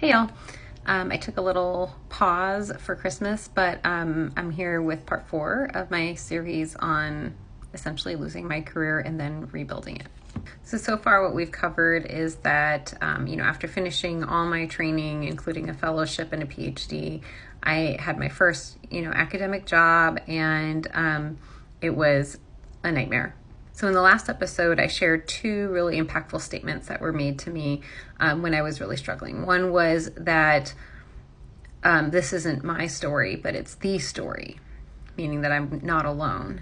Hey y'all. I took a little pause for Christmas, but I'm here with part 4 of my series on essentially losing my career and then rebuilding it. So far what we've covered is that, after finishing all my training, including a fellowship and a PhD, I had my first, academic job, and it was a nightmare. So in the last episode, I shared 2 really impactful statements that were made to me when I was really struggling. One was that this isn't my story, but it's the story, meaning that I'm not alone.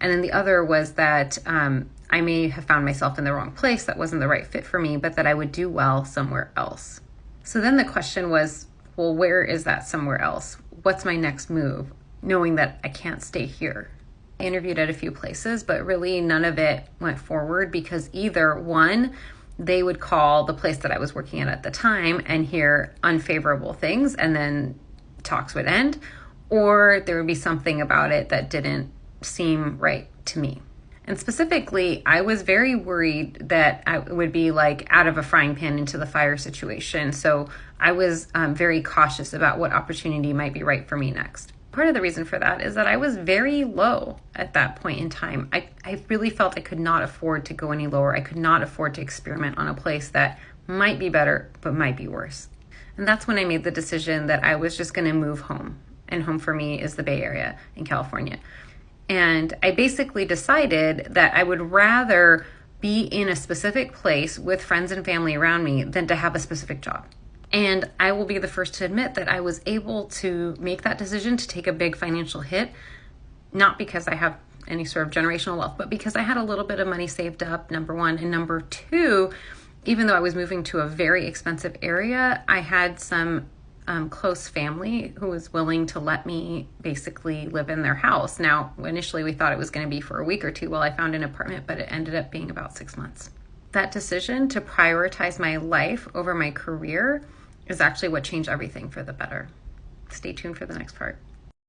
And then the other was that I may have found myself in the wrong place, that wasn't the right fit for me, but that I would do well somewhere else. So then the question was, well, where is that somewhere else? What's my next move, knowing that I can't stay here? I interviewed at a few places, but really none of it went forward because either one, they would call the place that I was working at the time and hear unfavorable things and then talks would end, or there would be something about it that didn't seem right to me. And specifically, I was very worried that I would be like out of a frying pan into the fire situation. So I was very cautious about what opportunity might be right for me next. Part of the reason for that is that I was very low at that point in time. I really felt I could not afford to go any lower. I could not afford to experiment on a place that might be better, but might be worse. And that's when I made the decision that I was just going to move home. And home for me is the Bay Area in California. And I basically decided that I would rather be in a specific place with friends and family around me than to have a specific job. And I will be the first to admit that I was able to make that decision to take a big financial hit, not because I have any sort of generational wealth, but because I had a little bit of money saved up, number one. And number two, even though I was moving to a very expensive area, I had some close family who was willing to let me basically live in their house. Now, initially we thought it was going to be for a week or two while I found an apartment, but it ended up being about 6 months. That decision to prioritize my life over my career is actually what changed everything for the better. Stay tuned for the next part.